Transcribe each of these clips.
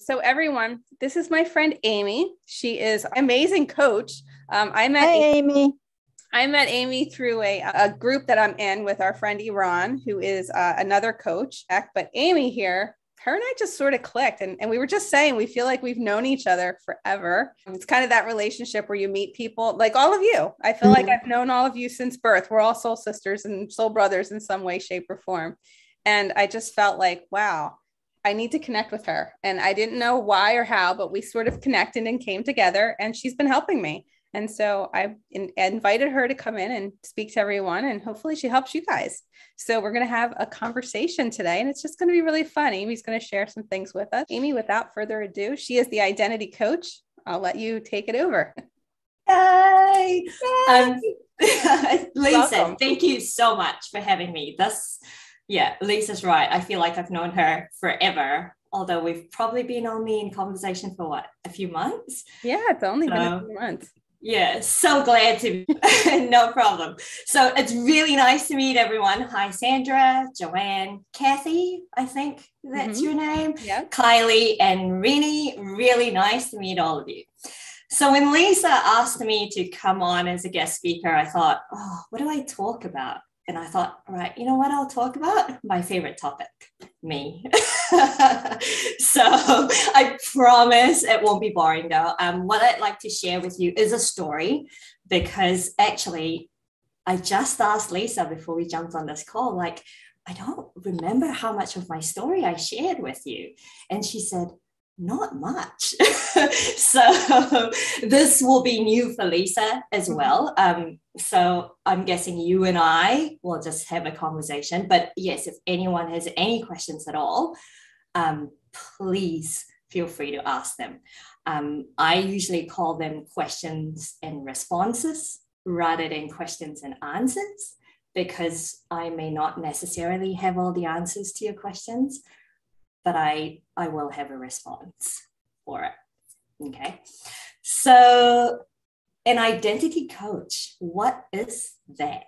So everyone, this is my friend Amy. She is an amazing coach. Hi, Amy. I met Amy through a group that I'm in with our friend Iran, who is another coach. But Amy here, her and I just sort of clicked. And we were just saying, we feel like we've known each other forever. It's kind of that relationship where you meet people like all of you. I feel like I've known all of you since birth. We're all soul sisters and soul brothers in some way, shape, or form. And I just felt like, wow, I need to connect with her. And I didn't know why or how, but we sort of connected and came together, and she's been helping me. And so I invited her to come in and speak to everyone, and hopefully she helps you guys. So we're going to have a conversation today, and it's just going to be really fun. Amy's going to share some things with us. Amy, without further ado, she is the identity coach. I'll let you take it over. Hi. Lisa, Welcome. thank you so much for having me. Lisa's right. I feel like I've known her forever, although we've probably been only in conversation for a few months? Yeah, it's only been a few months. Yeah, so glad to, no problem. So it's really nice to meet everyone. Hi, Sandra, Joanne, Kathy, I think that's your name. Yeah. Kylie and Rini, really nice to meet all of you. So when Lisa asked me to come on as a guest speaker, I thought, what do I talk about? And I thought, all right, you know what I'll talk about? My favorite topic, me. So I promise it won't be boring though. What I'd like to share with you is a story, because actually I just asked Lisa before we jumped on this call, like, I don't remember how much of my story I shared with you. And she said, not much. So this will be new for Lisa as well. So I'm guessing you and I will just have a conversation. But yes, if anyone has any questions at all, please feel free to ask them. I usually call them questions and responses rather than questions and answers, because I may not necessarily have all the answers to your questions, but I will have a response for it. Okay. So an identity coach, what is that?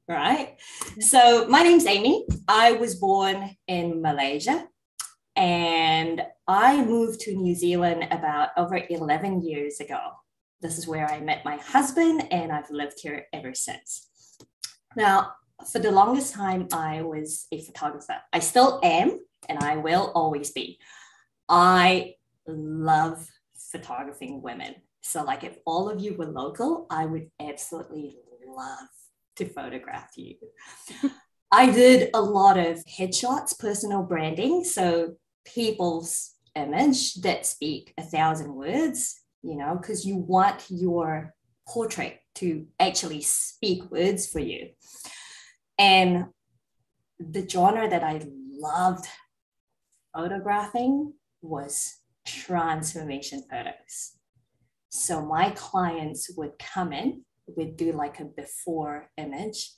Right? So my name's Amy. I was born in Malaysia, and I moved to New Zealand about over 11 years ago. This is where I met my husband, and I've lived here ever since. Now, for the longest time, I was a photographer. I still am, and I will always be. I love photographing women. So like if all of you were local, I would absolutely love to photograph you. I did a lot of headshots, personal branding. So people's image that speak 1,000 words, because you want your portrait to actually speak words for you. And the genre that I loved photographing was transformation photos. So my clients would come in, we'd do like a before image,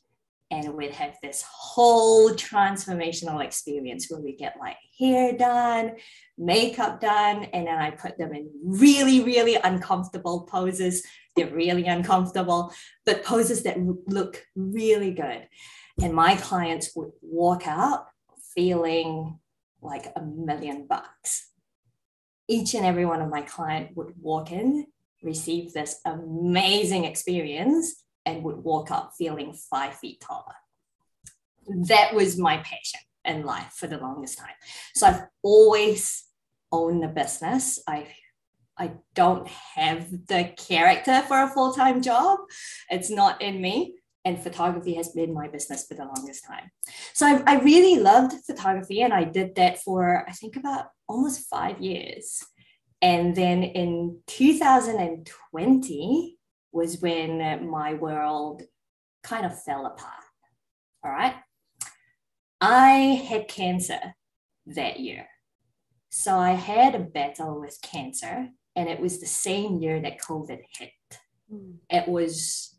and we'd have this whole transformational experience where we get like hair done, makeup done, and then I put them in really, really uncomfortable poses. They're really uncomfortable, but poses that look really good. And my clients would walk out feeling like $1 million. Each and every one of my clients would walk in, receive this amazing experience, and would walk up feeling 5 feet taller. That was my passion in life for the longest time. So I've always owned a business. I don't have the character for a full-time job. It's not in me. And photography has been my business for the longest time. So I really loved photography, and I did that for, I think, about almost 5 years. And then in 2020 was when my world kind of fell apart. All right. I had cancer that year. So I had a battle with cancer, and it was the same year that COVID hit. It was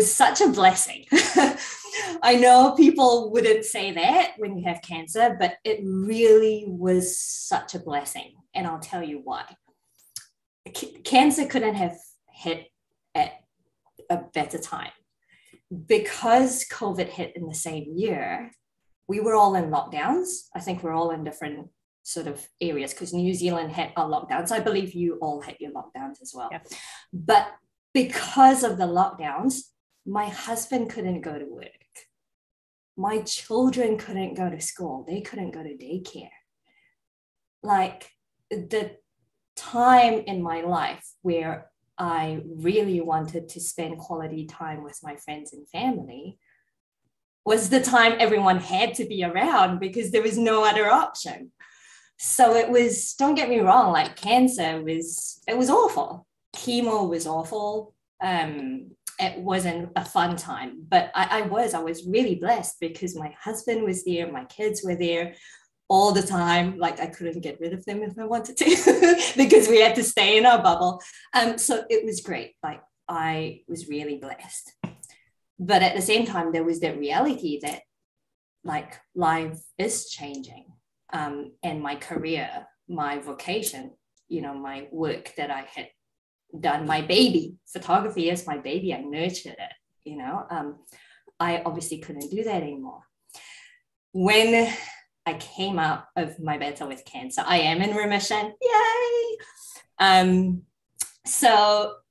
such a blessing. I know people wouldn't say that when you have cancer, but it really was such a blessing. And I'll tell you why. Cancer couldn't have hit at a better time. Because COVID hit in the same year, we were all in lockdowns. I think we're all in different sort of areas, because New Zealand had our lockdowns. I believe you all had your lockdowns as well. Yeah. But because of the lockdowns, my husband couldn't go to work. My children couldn't go to school. They couldn't go to daycare. Like, the time in my life where I really wanted to spend quality time with my friends and family was the time everyone had to be around, because there was no other option. So it was, don't get me wrong, like, cancer was awful. Chemo was awful. It wasn't a fun time, but I was really blessed, because my husband was there, my kids were there all the time. Like, I couldn't get rid of them if I wanted to because we had to stay in our bubble. So it was great. Like, I was really blessed. But at the same time, there was that reality that, like, life is changing. And my career, my vocation, my work that I had done, my baby, photography is my baby, I nurtured it, I obviously couldn't do that anymore. When I came out of my battle with cancer, I am in remission, yay! So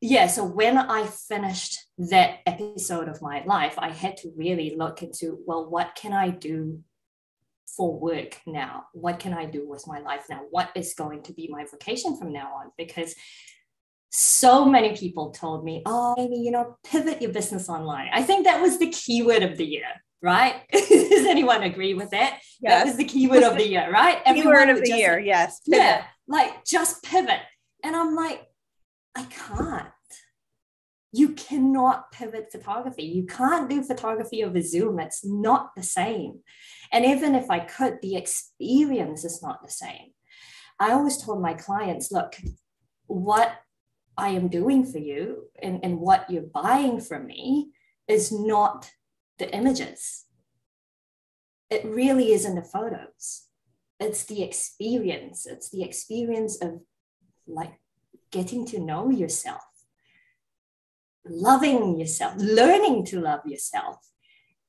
when I finished that episode of my life, I had to really look into, well, what can I do for work now? What can I do with my life now? What is going to be my vocation from now on? Because so many people told me, oh, Amy, pivot your business online. I think that was the keyword of the year, right? Does anyone agree with that? Yes. That was the keyword of the year, right? Keyword of the year, yes. Pivot. Yeah, like, just pivot. And I'm like, I can't. You cannot pivot photography. You can't do photography over Zoom. It's not the same. And even if I could, the experience is not the same. I always told my clients, look, what I am doing for you and what you're buying from me is not the images. It really isn't the photos. It's the experience. It's the experience of, like, getting to know yourself, loving yourself, learning to love yourself.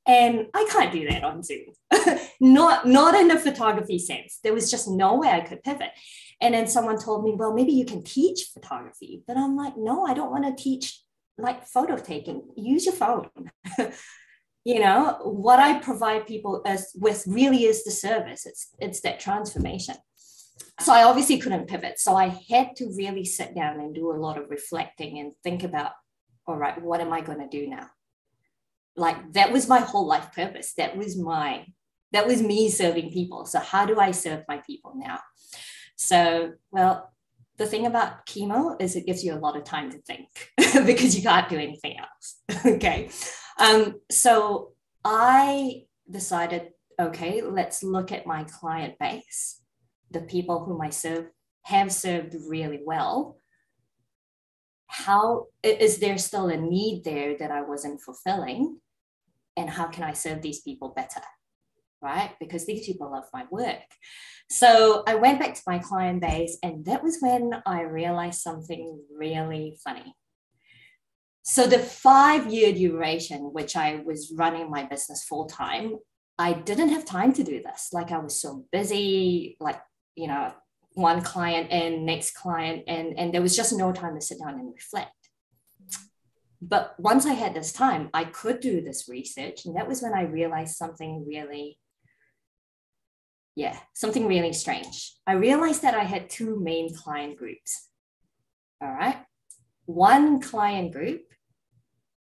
And I can't do that on Zoom. not in the photography sense. There was just no way I could pivot. And then someone told me, well, maybe you can teach photography. But I'm like, no, I don't want to teach, like, photo taking. Use your phone. What I provide people with really is the service. It's that transformation. So I obviously couldn't pivot. So I had to really sit down and do a lot of reflecting and think about, all right, what am I going to do now? Like, that was my whole life purpose. That was me serving people. So how do I serve my people now? So, well, the thing about chemo is it gives you a lot of time to think because you can't do anything else. Okay. So I decided, okay, let's look at my client base, the people whom I have served really well. How is there still a need there that I wasn't fulfilling? And how can I serve these people better? Right? Because these people love my work. So I went back to my client base, and that was when I realized something really funny. So the 5-year duration, which I was running my business full time, I didn't have time to do this. Like, I was so busy, like, one client and next client, and there was just no time to sit down and reflect. But once I had this time, I could do this research. And that was when I realized something really strange. I realized that I had 2 main client groups. All right. One client group,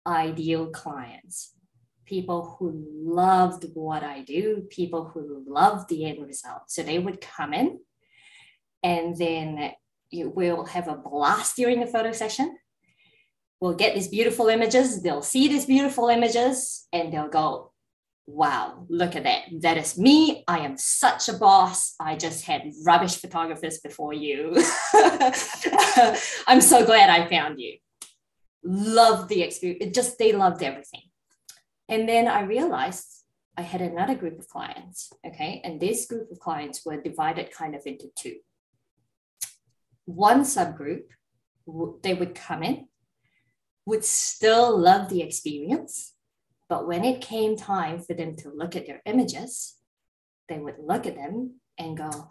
ideal clients, people who loved what I do, people who loved the end result. So they would come in, and then we'll have a blast during the photo session. We'll get these beautiful images. They'll see these beautiful images and they'll go, wow, look at that. That is me. I am such a boss. I just had rubbish photographers before you. I'm so glad I found you. Love the experience. They loved everything. And then I realized I had another group of clients. Okay. And this group of clients were divided kind of into 2. One subgroup, they would come in, would still love the experience, but when it came time for them to look at their images, they would look at them and go,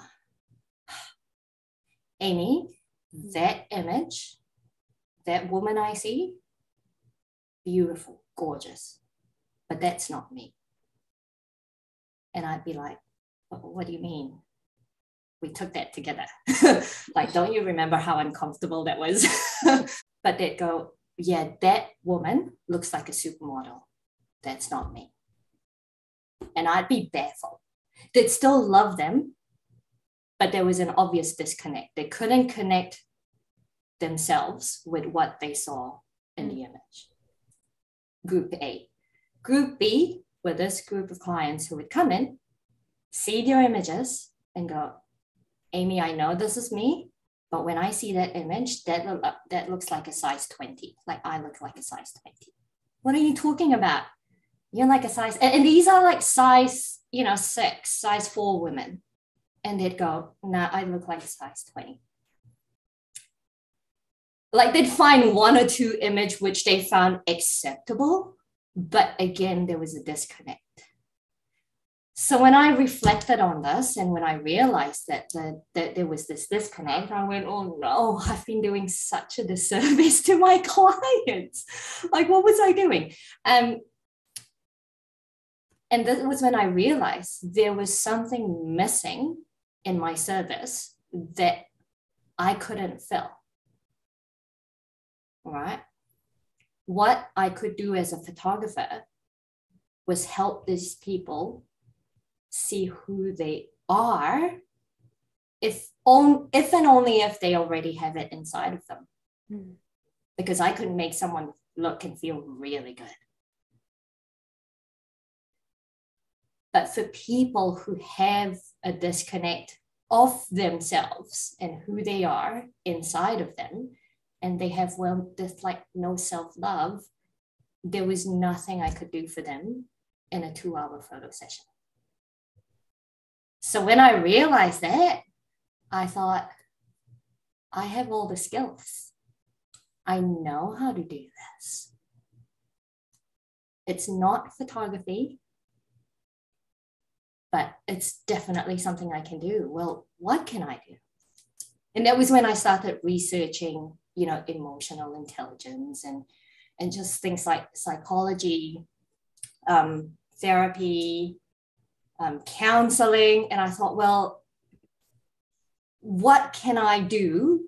Amy, that image, that woman I see, beautiful, gorgeous, but that's not me. And I'd be like, what do you mean? We took that together. Like, don't you remember how uncomfortable that was? But they'd go, yeah, that woman looks like a supermodel. That's not me. And I'd be baffled. They'd still love them, but there was an obvious disconnect. They couldn't connect themselves with what they saw in the image. Group A. Group B were this group of clients who would come in, see their images, and go, Amy, I know this is me, but when I see that image, that looks like a size 20. Like I look like a size 20. What are you talking about? You're like a size, and these are like size, 6, size 4 women. And they'd go, nah, I look like a size 20. Like they'd find one or two image which they found acceptable, but again, there was a disconnect. So when I reflected on this and when I realized that there was this disconnect, I went, oh no, I've been doing such a disservice to my clients. Like, what was I doing? And that was when I realized there was something missing in my service that I couldn't fill, right? What I could do as a photographer was help these people see who they are, if and only if they already have it inside of them. Mm. Because I couldn't make someone look and feel really good. But for people who have a disconnect of themselves and who they are inside of them, and they have, this like no self-love, there was nothing I could do for them in a 2-hour photo session. So when I realized that, I thought, I have all the skills. I know how to do this. It's not photography, but it's definitely something I can do. Well, what can I do? And that was when I started researching, emotional intelligence and just things like psychology, therapy, counseling. And I thought, well, what can I do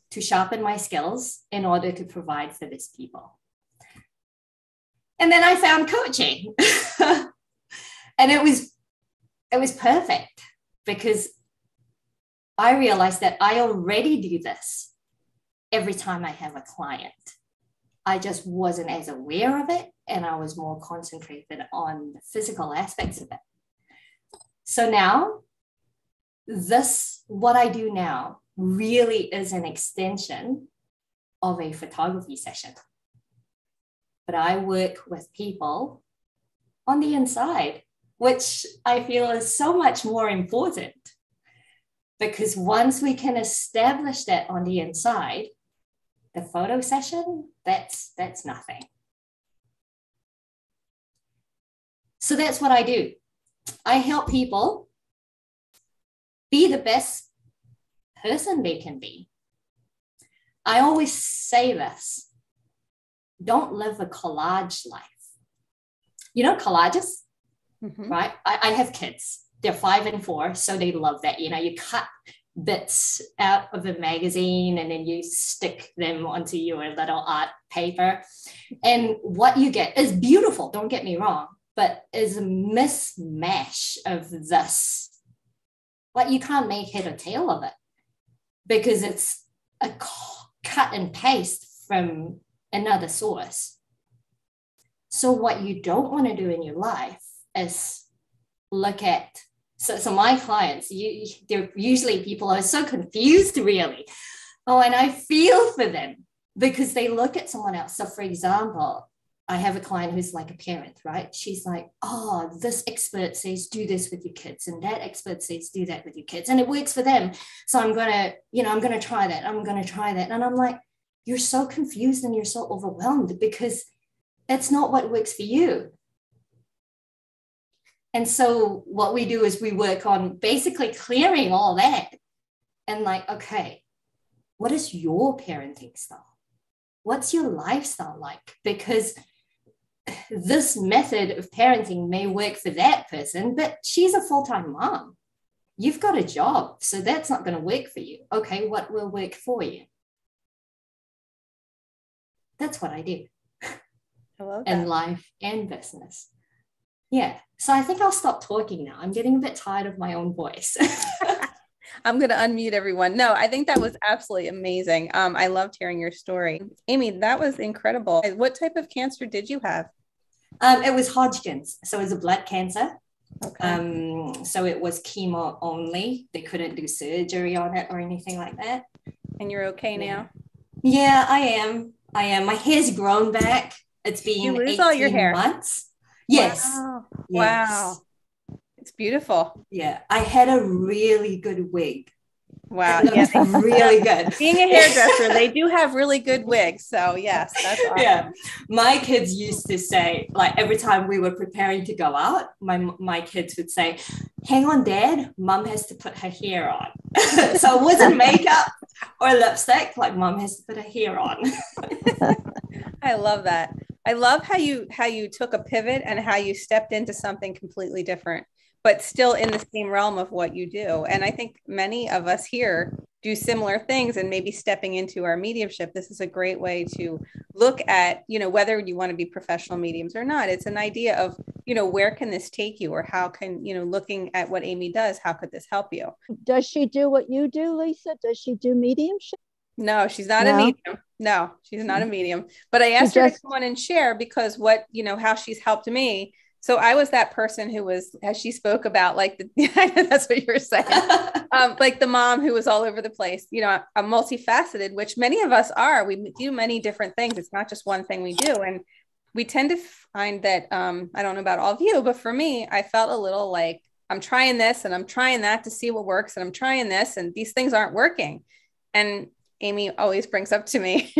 to sharpen my skills in order to provide for these people? And then I found coaching. And it was perfect because I realized that I already do this every time I have a client. I just wasn't as aware of it, and I was more concentrated on the physical aspects of it. So now, what I do now really is an extension of a photography session. But I work with people on the inside, which I feel is so much more important. Because once we can establish that on the inside, the photo session, that's nothing. So that's what I do. I help people be the best person they can be. I always say this, don't live a collage life. Collages, mm-hmm. Right? I have kids. They're 5 and 4, so they love that. You cut bits out of a magazine and then you stick them onto your little art paper. And what you get is beautiful, don't get me wrong, but is a mismatch of this. Like you can't make head or tail of it because it's a cut and paste from another source. So what you don't want to do in your life is look at, so my clients, they're usually people who are so confused really. Oh, and I feel for them because they look at someone else. So for example, I have a client who's like a parent, right? She's like, oh, this expert says do this with your kids and that expert says do that with your kids and it works for them. So I'm going to try that. I'm going to try that. And I'm like, you're so confused and you're so overwhelmed because that's not what works for you. And so what we do is we work on basically clearing all that and like, okay, what is your parenting style? What's your lifestyle like? Because this method of parenting may work for that person, but she's a full-time mom. You've got a job, so that's not going to work for you. Okay, what will work for you? That's what I do. I love that. In life and business. Yeah. So I think I'll stop talking now. I'm getting a bit tired of my own voice. I'm going to unmute everyone. No, I think that was absolutely amazing. I loved hearing your story. Amy, that was incredible. What type of cancer did you have? It was Hodgkin's. So it was a blood cancer. Okay. So it was chemo only. They couldn't do surgery on it or anything like that. And you're okay now? Yeah, I am. My hair's grown back. It's been you lose 18 all your hair? months. Yes. Wow. Yes. Wow. It's beautiful. Yeah. I had a really good wig. Wow. Yeah, really good. Being a hairdresser, they do have really good wigs. So yes, that's awesome. Yeah. My kids used to say, like every time we were preparing to go out, my kids would say, hang on, Dad, Mum has to put her hair on. So it wasn't makeup or lipstick, like Mum has to put her hair on. I love that. I love how you took a pivot and how you stepped into something completely different, but still in the same realm of what you do. And I think many of us here do similar things, and maybe stepping into our mediumship, this is a great way to look at, whether you want to be professional mediums or not. It's an idea of, where can this take you, or how can, looking at what Amy does, how could this help you? Does she do what you do, Lisa? Does she do mediumship? No, she's not a medium. No, she's not a medium. But I asked her to come on and share because how she's helped me. So I was that person who was, as she spoke about, like, that's what you were saying, like the mom who was all over the place, I'm multifaceted, which many of us are. We do many different things. It's not just one thing we do. And we tend to find that, I don't know about all of you, but for me, I felt a little like I'm trying this and I'm trying that to see what works. And I'm trying this and these things aren't working. And Amy always brings up to me,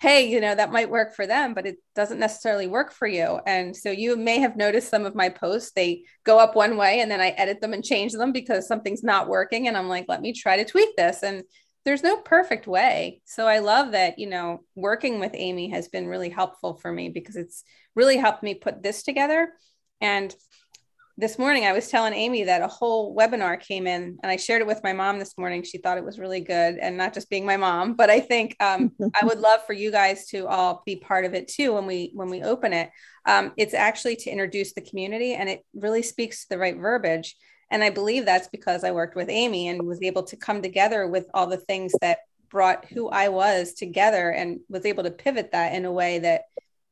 hey, that might work for them, but it doesn't necessarily work for you. And so you may have noticed some of my posts, they go up one way and then I edit them and change them because something's not working. And I'm like, let me try to tweak this. And there's no perfect way. So I love that, working with Amy has been really helpful for me because it's really helped me put this together. And this morning, I was telling Amy that a whole webinar came in and I shared it with my mom this morning. She thought it was really good, and not just being my mom, but I think I would love for you guys to all be part of it too when we open it. It's actually to introduce the community, and it really speaks to the right verbiage. And I believe that's because I worked with Amy and was able to come together with all the things that brought who I was together, and was able to pivot that in a way that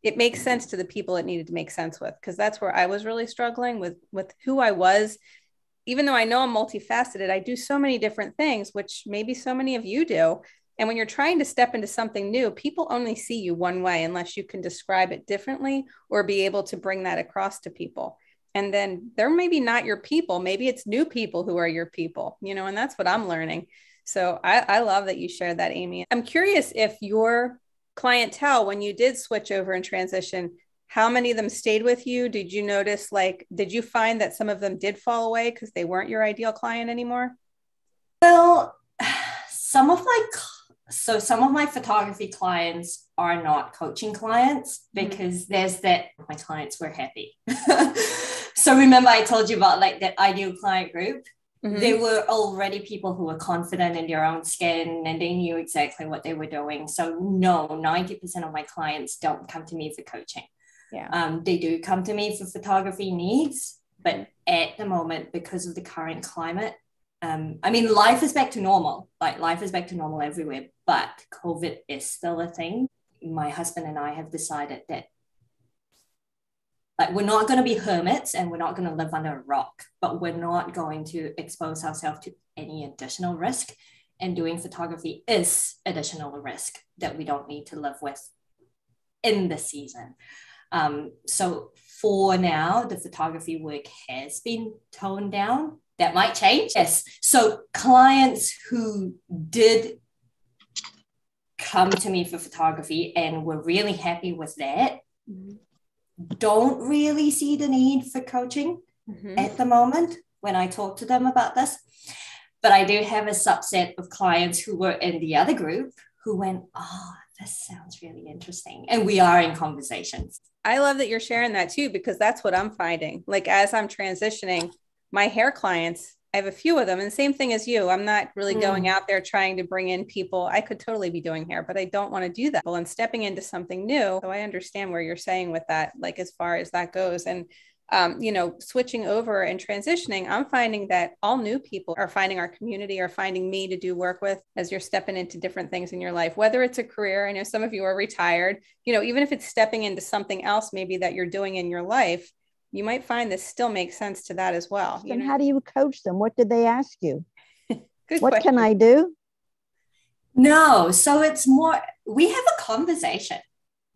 it makes sense to the people it needed to make sense with, because that's where I was really struggling with who I was. Even though I know I'm multifaceted, I do so many different things, which maybe so many of you do. And when you're trying to step into something new, people only see you one way unless you can describe it differently or be able to bring that across to people. And then they're maybe not your people. Maybe it's new people who are your people, and that's what I'm learning. So I love that you shared that, Amy. I'm curious if your clientele, when you did switch over and transition, how many of them stayed with you? Did you notice, did you find that some of them did fall away because they weren't your ideal client anymore? Well, some of my photography clients are not coaching clients because there's that my clients were happy. So remember I told you about that ideal client group? Mm-hmm. They were already people who were confident in their own skin and they knew exactly what they were doing. So no, 90% of my clients don't come to me for coaching. Yeah. They do come to me for photography needs, but at the moment, because of the current climate, life is back to normal. Life is back to normal everywhere, but COVID is still a thing. My husband and I have decided that we're not going to be hermits and we're not going to live under a rock, but we're not going to expose ourselves to any additional risk. And doing photography is additional risk that we don't need to live with in the season. So for now, the photography work has been toned down. That might change. Yes. So clients who did come to me for photography and were really happy with that, don't really see the need for coaching at the moment when I talk to them about this. But I do have a subset of clients who were in the other group who went, oh, this sounds really interesting. And we are in conversations. I love that you're sharing that too, because that's what I'm finding. Like as I'm transitioning, my hair clients, I have a few of them, and the same thing as you. I'm not really going out there trying to bring in people. I could totally be doing hair, but I don't want to do that. Well, I'm stepping into something new. So I understand where you're saying with that, like as far as that goes. And switching over and transitioning, I'm finding that all new people are finding our community, are finding me to do work with as you're stepping into different things in your life, whether it's a career. I know some of you are retired, even if it's stepping into something else, maybe that you're doing in your life, you might find this still makes sense to that as well. And how do you coach them? What did they ask you? Good what question. Can I do? No, so it's more, we have a conversation.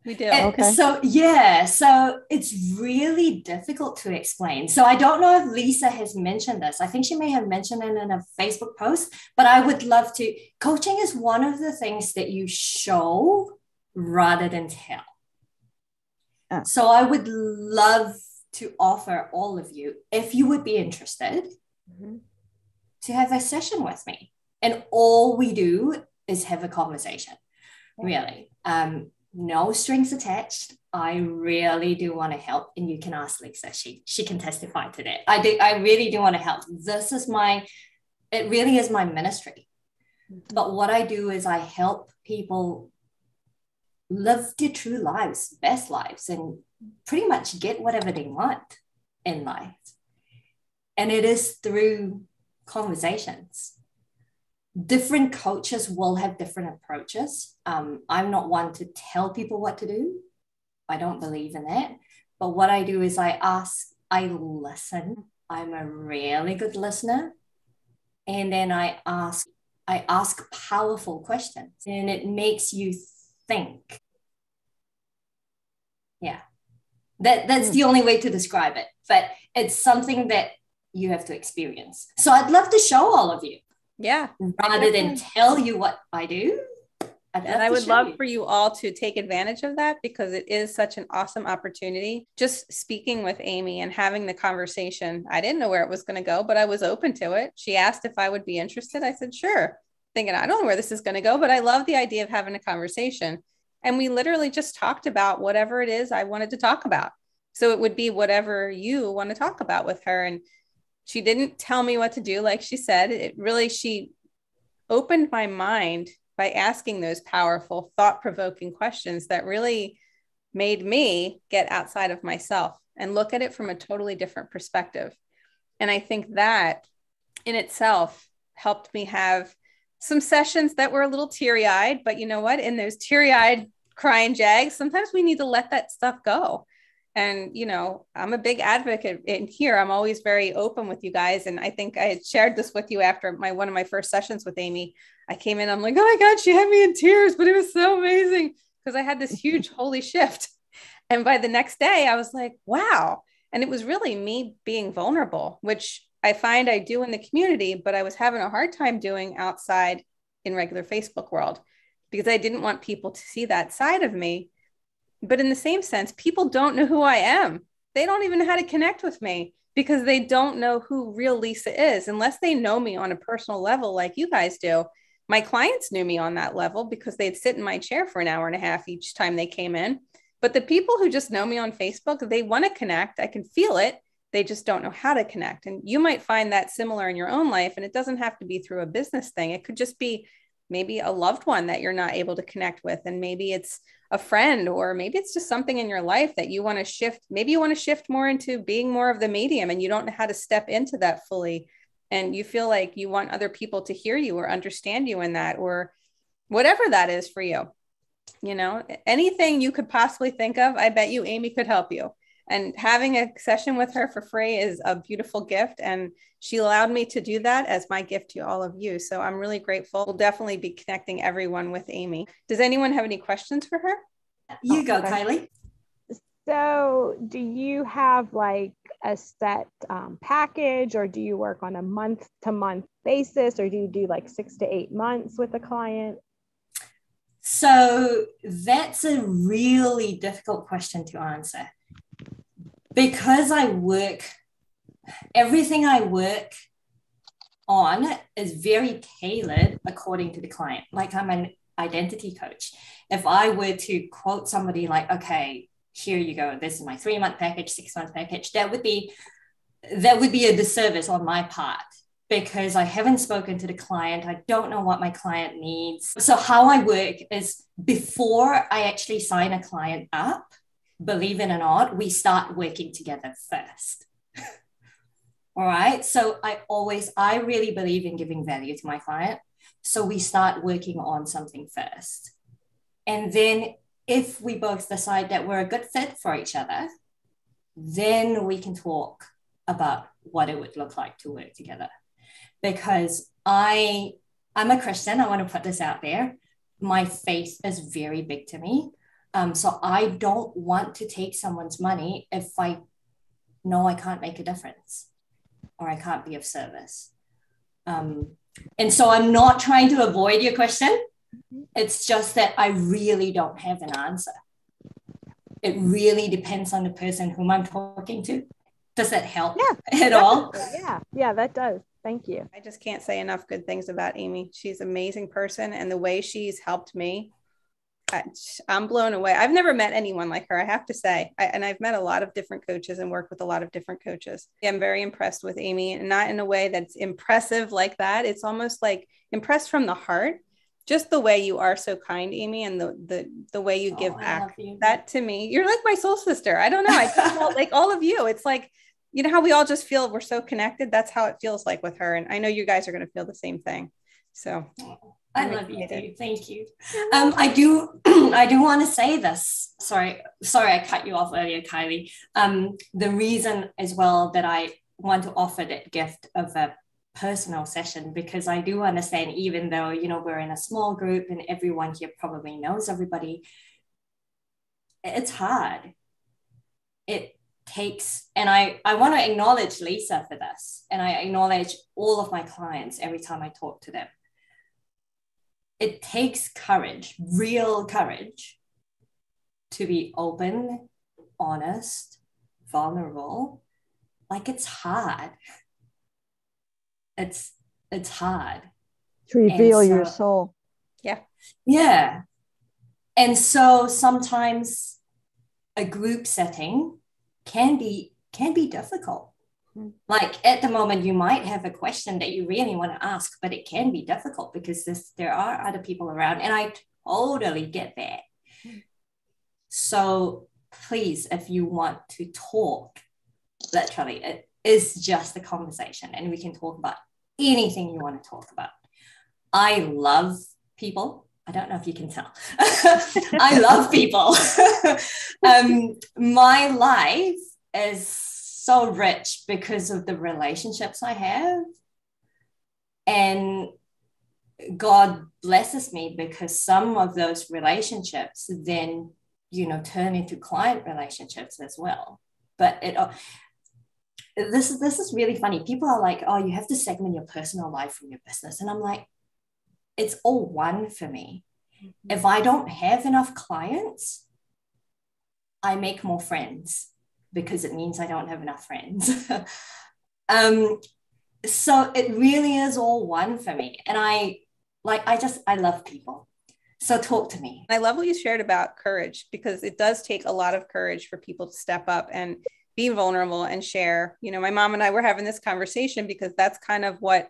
We do. Okay. So it's really difficult to explain. So I don't know if Lisa has mentioned this. I think she may have mentioned it in a Facebook post, but I would love to. Coaching is one of the things that you show rather than tell. So I would love to offer all of you, if you would be interested, to have a session with me. And all we do is have a conversation, really. No strings attached. I really do want to help. And you can ask Lisa. She can testify to that. I really do want to help. It really is my ministry. But what I do is I help people live their true lives, best lives, and pretty much get whatever they want in life. And it is through conversations. Different coaches will have different approaches. I'm not one to tell people what to do. I don't believe in that. But what I do is I listen. I'm a really good listener. And then I ask powerful questions, and it makes you think. Yeah. That's the only way to describe it. But it's something that you have to experience. So I'd love to show all of you. Yeah. Rather than tell you what I do. And I would love for you all to take advantage of that, because it is such an awesome opportunity. Just speaking with Amy and having the conversation. I didn't know where it was going to go, but I was open to it. She asked if I would be interested. I said, sure. Thinking, I don't know where this is going to go, but I love the idea of having a conversation. And we literally just talked about whatever it is I wanted to talk about. So it would be whatever you want to talk about with her. And she didn't tell me what to do. Like she said, she opened my mind by asking those powerful, thought-provoking questions that really made me get outside of myself and look at it from a totally different perspective. And I think that in itself helped me have some sessions that were a little teary-eyed, but you know what? In those teary-eyed crying jags, sometimes we need to let that stuff go. And, I'm a big advocate in here. I'm always very open with you guys. And I think I had shared this with you after one of my first sessions with Amy. I came in, I'm like, oh my God, she had me in tears, but it was so amazing because I had this huge holy shift. And by the next day I was like, wow. And it was really me being vulnerable, which I find I do in the community, but I was having a hard time doing outside in regular Facebook world because I didn't want people to see that side of me. But in the same sense, people don't know who I am. They don't even know how to connect with me because they don't know who real Lisa is unless they know me on a personal level like you guys do. My clients knew me on that level because they'd sit in my chair for an hour and a half each time they came in. But the people who just know me on Facebook, they want to connect. I can feel it. They just don't know how to connect. And you might find that similar in your own life. And it doesn't have to be through a business thing. It could just be maybe a loved one that you're not able to connect with. And maybe it's a friend, or maybe it's just something in your life that you want to shift. Maybe you want to shift more into being more of the medium and you don't know how to step into that fully. And you feel like you want other people to hear you or understand you in that, or whatever that is for you. Anything you could possibly think of, I bet you Amy could help you. And having a session with her for free is a beautiful gift. And she allowed me to do that as my gift to all of you. So I'm really grateful. We'll definitely be connecting everyone with Amy. Does anyone have any questions for her? You go, Kylie. So do you have like a set package, or do you work on a month-to-month basis, or do you do like 6 to 8 months with a client? So that's a really difficult question to answer. Because everything I work on is very tailored according to the client. Like I'm an identity coach. If I were to quote somebody like, okay, here you go, this is my 3-month package, 6-month package, that would be a disservice on my part, because I haven't spoken to the client. I don't know what my client needs. So how I work is, before I actually sign a client up, believe it or not, we start working together first. All right. So I really believe in giving value to my client. So we start working on something first. And then if we both decide that we're a good fit for each other, then we can talk about what it would look like to work together. Because I'm a Christian. I want to put this out there. My faith is very big to me. So I don't want to take someone's money if I know I can't make a difference or I can't be of service. And so I'm not trying to avoid your question. It's just that I really don't have an answer. It really depends on the person whom I'm talking to. Does that help at all? Yeah, that does. Thank you. I just can't say enough good things about Amy. She's an amazing person, and the way she's helped me, I'm blown away. I've never met anyone like her, I have to say. And I've met a lot of different coaches and worked with a lot of different coaches. I'm very impressed with Amy, and not in a way that's impressive like that. It's almost like impressed from the heart. Just the way you are so kind, Amy, and the way you give back. That to me, you're like my soul sister. I don't know. I just felt like all of you. It's like, you know how we all just feel we're so connected. That's how it feels like with her. And I know you guys are going to feel the same thing. So I love you too. Thank you. I do want to say this. Sorry, I cut you off earlier, Kylie. The reason as well that I want to offer that gift of a personal session, because I do understand, even though, you know, we're in a small group and everyone here probably knows everybody, it's hard. It takes, and I want to acknowledge Lisa for this, and I acknowledge all of my clients every time I talk to them. It takes courage, real courage, to be open, honest, vulnerable. Like, it's hard. It's hard. To reveal your soul. Yeah. And so sometimes a group setting can be difficult. Like at the moment, you might have a question that you really want to ask, but it can be difficult because there are other people around, and I totally get that. So please, if you want to talk, literally, it is just a conversation, and we can talk about anything you want to talk about. I love people. I don't know if you can tell. I love people. My life is so rich because of the relationships I have. And God blesses me because some of those relationships then, you know, turn into client relationships as well. But this is really funny. People are like, oh, you have to segment your personal life from your business. And I'm like, it's all one for me. If I don't have enough clients, I make more friends because it means I don't have enough friends. So it really is all one for me. And I love people. So talk to me. I love what you shared about courage, because it does take a lot of courage for people to step up and be vulnerable and share. You know, my mom and I were having this conversation because that's kind of what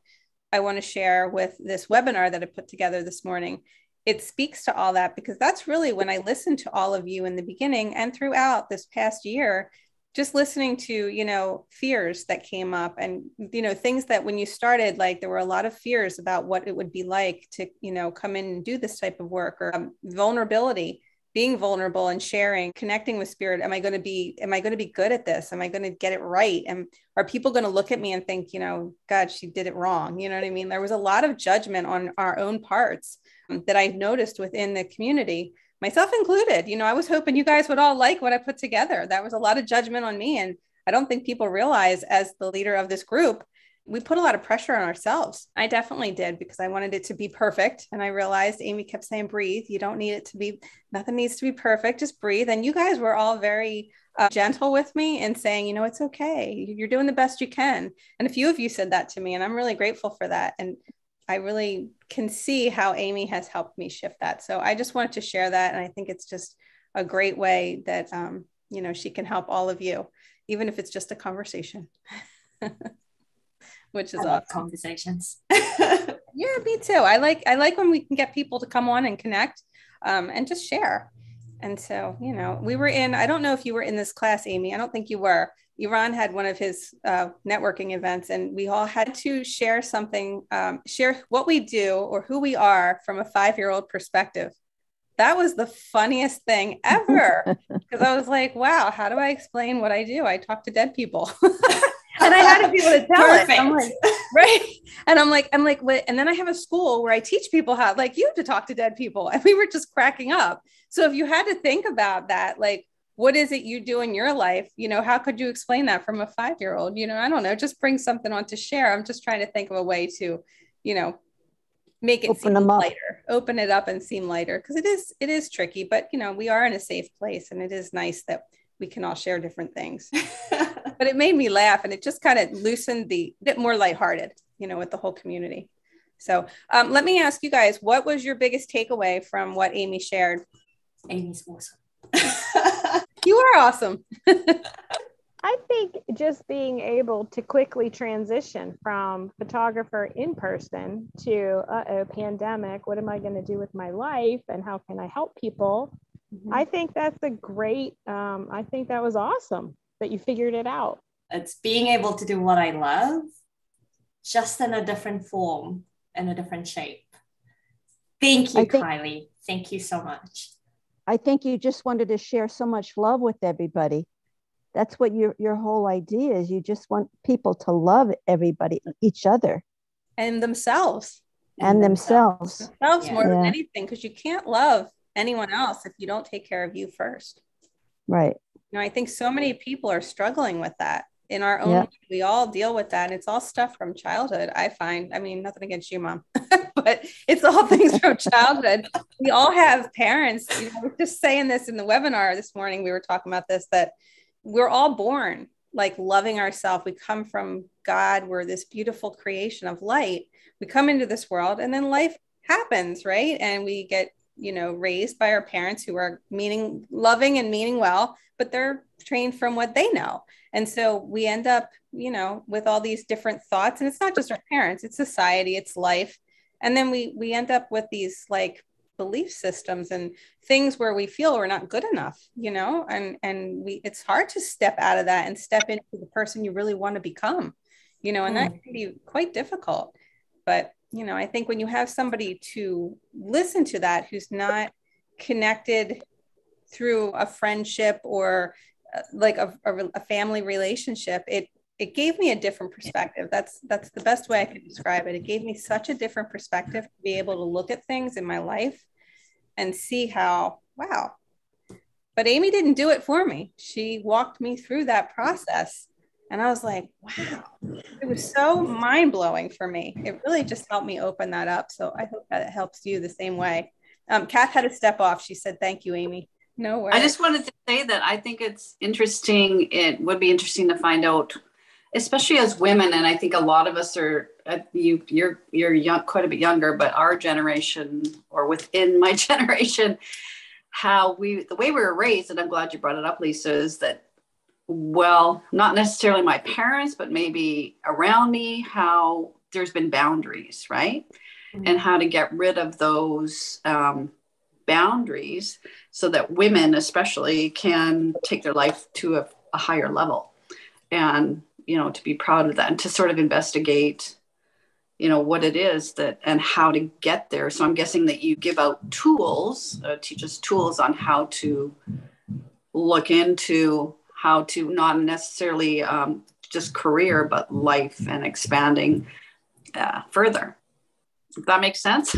I want to share with this webinar that I put together this morning. It speaks to all that, because that's really when I listened to all of you in the beginning and throughout this past year, just listening to, you know, fears that came up, and, you know, things that when you started, like there were a lot of fears about what it would be like to, you know, come in and do this type of work, or vulnerability, being vulnerable and sharing, connecting with spirit. Am I going to be good at this? Am I going to get it right? And are people going to look at me and think, you know, God, she did it wrong? You know what I mean? There was a lot of judgment on our own parts that I noticed within the community, myself included. You know, I was hoping you guys would all like what I put together. That was a lot of judgment on me. And I don't think people realize, as the leader of this group, we put a lot of pressure on ourselves. I definitely did, because I wanted it to be perfect. And I realized Amy kept saying, breathe. You don't need it to be, nothing needs to be perfect. Just breathe. And you guys were all very gentle with me and saying, it's okay. You're doing the best you can. And a few of you said that to me, and I'm really grateful for that. And I really can see how Amy has helped me shift that. So I just wanted to share that. And I think it's just a great way that, she can help all of you, even if it's just a conversation, which is awesome. Conversations. Yeah, me too. I like when we can get people to come on and connect and just share. And so, we were in, I don't know if you were in this class, Amy. I don't think you were. Iran had one of his networking events, and we all had to share something, share what we do or who we are from a 5-year-old perspective. That was the funniest thing ever, because I was like, wow, how do I explain what I do? I talk to dead people. And I had to be able to tell it. I'm like, right. And I'm like, what? And then I have a school where I teach people how, like, you have to talk to dead people. And we were just cracking up. So if you had to think about that, like, what is it you do in your life? How could you explain that from a 5-year-old? I don't know, just bring something on to share. I'm just trying to think of a way to, make it seem lighter, open it up and seem lighter. Cause it is tricky, but we are in a safe place, and it is nice that we can all share different things. But it made me laugh, and it just kind of loosened bit more lighthearted, with the whole community. So let me ask you guys, what was your biggest takeaway from what Amy shared? Amy's awesome. You are awesome. I think just being able to quickly transition from photographer in person to pandemic, what am I going to do with my life and how can I help people? Mm-hmm. I think that's a great, I think that was awesome that you figured it out. It's being able to do what I love, just in a different form, in a different shape. Thank you, Kylie. Thank you so much. I think you just wanted to share so much love with everybody. That's what your whole idea is. You just want people to love everybody, each other. And themselves. And themselves. More than anything, because you can't love anyone else if you don't take care of you first. Right. I think so many people are struggling with that in our own, we all deal with that. And it's all stuff from childhood, I find. I mean, nothing against you, Mom, but it's all things from childhood. We all have parents, we're just saying this in the webinar this morning. We were talking about this, that we're all born like loving ourselves. We come from God. We're this beautiful creation of light. We come into this world, and then life happens, right? And we get, raised by our parents who are loving and meaning well, but they're trained from what they know. And so we end up, with all these different thoughts, and it's not just our parents, it's society, it's life. And then we end up with these like belief systems and things where we feel we're not good enough, and it's hard to step out of that and step into the person you really want to become, and that can be quite difficult. But, I think when you have somebody to listen to that, who's not connected through a friendship or like a family relationship, it gave me a different perspective. That's the best way I could describe it. It gave me such a different perspective to be able to look at things in my life and see how, wow. But Amy didn't do it for me. She walked me through that process. And I was like, wow, it was so mind-blowing for me. It really just helped me open that up. So I hope that it helps you the same way. Kath had to step off. She said, thank you, Amy. No worries. I just wanted to say that I think it's interesting. It would be interesting to find out, especially as women. And I think a lot of us are, you're young, quite a bit younger, but our generation, or within my generation, the way we were raised, and I'm glad you brought it up, Lisa, is that, well, not necessarily my parents, but maybe around me, how there's been boundaries, right? Mm-hmm. And how to get rid of those boundaries so that women especially can take their life to a higher level, and, to be proud of that and to sort of investigate, what it is that and how to get there. So I'm guessing that you give out tools, teach us tools on how to look into how to not necessarily just career, but life and expanding further. If that makes sense?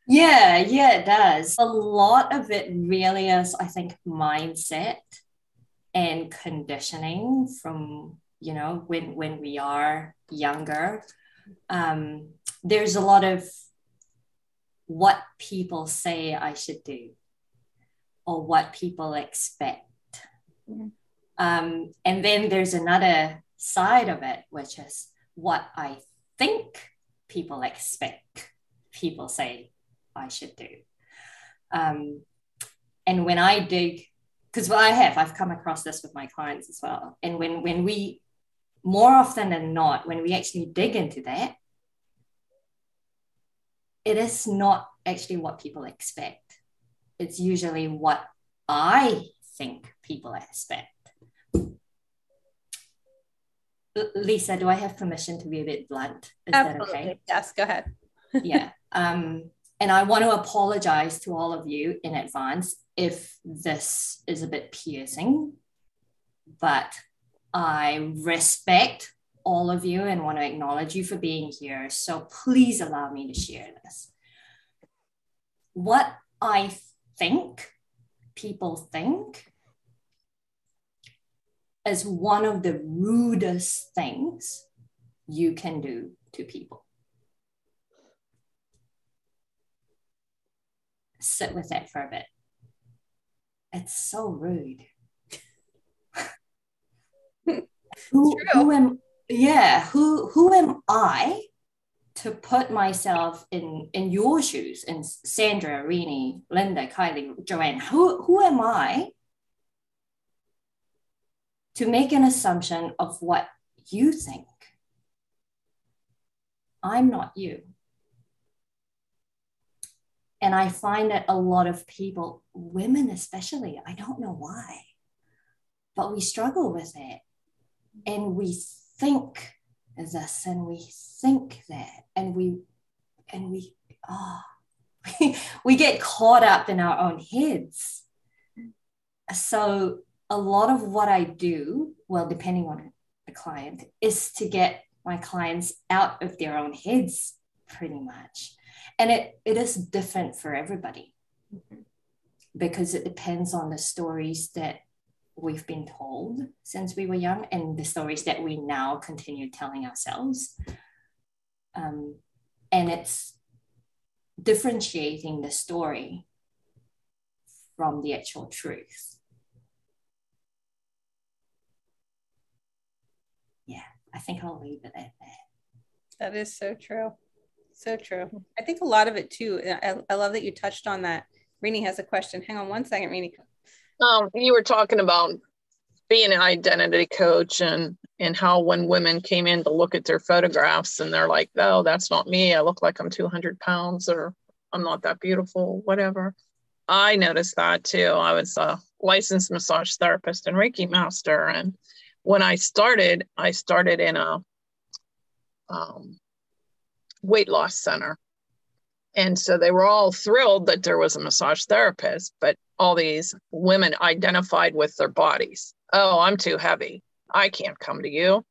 Yeah, it does. A lot of it really is, I think, mindset and conditioning from when we are younger, there's a lot of what people say I should do or what people expect. And then there's another side of it, which is what I think people expect people say I should do. And when I dig, because I've come across this with my clients as well. And when we, more often than not, when we actually dig into that, it is not actually what people expect. It's usually what I think people expect. Lisa, do I have permission to be a bit blunt? Is Absolutely. that okay? Yes, go ahead. Yeah. And I want to apologize to all of you in advance if this is a bit piercing, but I respect all of you and want to acknowledge you for being here. So please allow me to share this. What I think people think is one of the rudest things you can do to people. Sit with that for a bit. It's so rude. Who am I to put myself in your shoes? In Sandra, Renee, Linda, Kylie, Joanne, who am I to make an assumption of what you think? I'm not you. And I find that a lot of people, women especially, I don't know why, but we struggle with that. And we think this and we think that, and we get caught up in our own heads. So a lot of what I do, well, depending on the client, is to get my clients out of their own heads pretty much. And it is different for everybody because it depends on the stories that we've been told since we were young and the stories that we now continue telling ourselves. And it's differentiating the story from the actual truth. Yeah, I think I'll leave it at that. That is so true. So true. I think a lot of it too. I love that you touched on that. Rini has a question. Hang on one second, Rini. You were talking about being an identity coach and how when women came in to look at their photographs and they're like, oh, that's not me. I look like I'm 200 pounds or I'm not that beautiful, whatever. I noticed that too. I was a licensed massage therapist and Reiki master. And when I started in a weight loss center. And so they were all thrilled that there was a massage therapist, but all these women identified with their bodies. Oh, I'm too heavy. I can't come to you.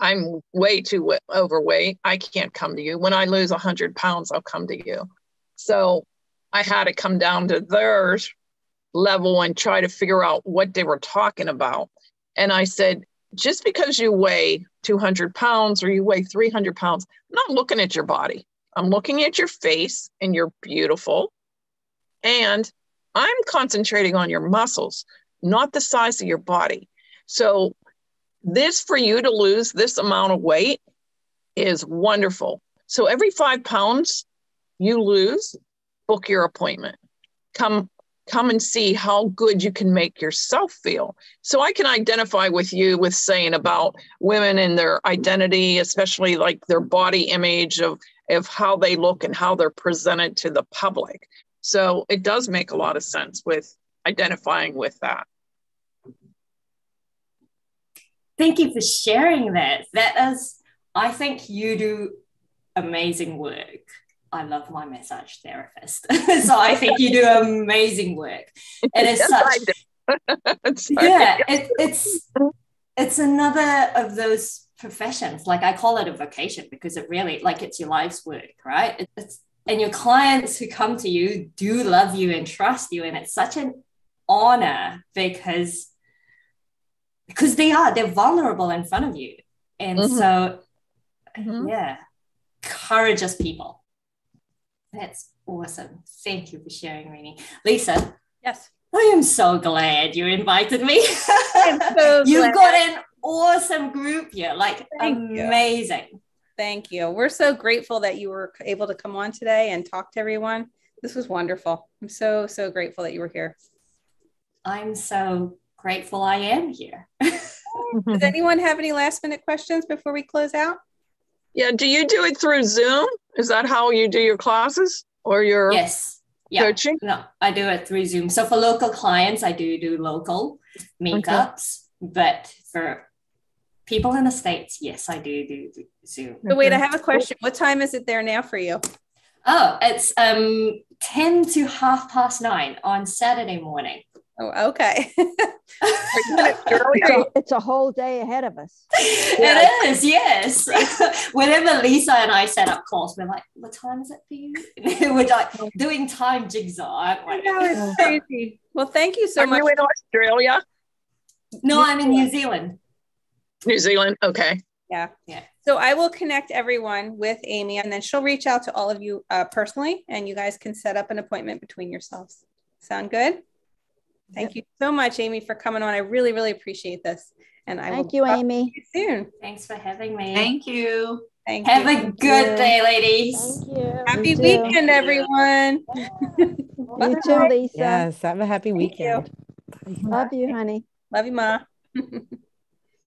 I'm way too overweight. I can't come to you. When I lose 100 pounds, I'll come to you. So I had to come down to their level and try to figure out what they were talking about. And I said, just because you weigh 200 pounds or you weigh 300 pounds, I'm not looking at your body. I'm looking at your face and you're beautiful. And I'm concentrating on your muscles, not the size of your body. So this, for you to lose this amount of weight is wonderful. So every 5 pounds you lose, book your appointment. Come and see how good you can make yourself feel. So I can identify with you with saying about women and their identity, especially like their body image of how they look and how they're presented to the public. So it does make a lot of sense with identifying with that. Thank you for sharing that. I think you do amazing work. I love my massage therapist. So I think you do amazing work. It is it's another of those professions. Like I call it a vocation because it really, like, it's your life's work, right? And your clients who come to you do love you and trust you. And it's such an honor because because they're vulnerable in front of you. And so, yeah, courageous people. That's awesome. Thank you for sharing, Rainey. Lisa. Yes. I am so glad you invited me. I'm so You've glad. got an awesome group here, like amazing. Thank you. We're so grateful that you were able to come on today and talk to everyone. This was wonderful. I'm so, so grateful that you were here. I'm so grateful I am here. Does anyone have any last minute questions before we close out? Yeah. Do you do it through Zoom? Is that how you do your classes or your coaching? No, I do it through Zoom. So for local clients, I do local makeups, but for people in the States, yes, I do Zoom. So wait, I have a question. What time is it there now for you? Oh, it's 10 to 9:30 on Saturday morning. Oh, okay. It's a whole day ahead of us. It is, yes. Whenever Lisa and I set up calls, we're like, what time is it for you? We're like doing time jigsaw, aren't we? No, it's crazy. Well, thank you so much. Are you in Australia? No, I'm in New Zealand. New Zealand, okay. Yeah. So I will connect everyone with Amy, and then she'll reach out to all of you personally, and you guys can set up an appointment between yourselves. Sound good? Thank you so much, Amy, for coming on. I really, really appreciate this. And Thank you, Amy. See you soon. Thanks for having me. Thank you. Have a good day, ladies. Thank you. Happy weekend, everyone. You too, Lisa. Yes, have a happy weekend. Love you, honey. Love you, Ma.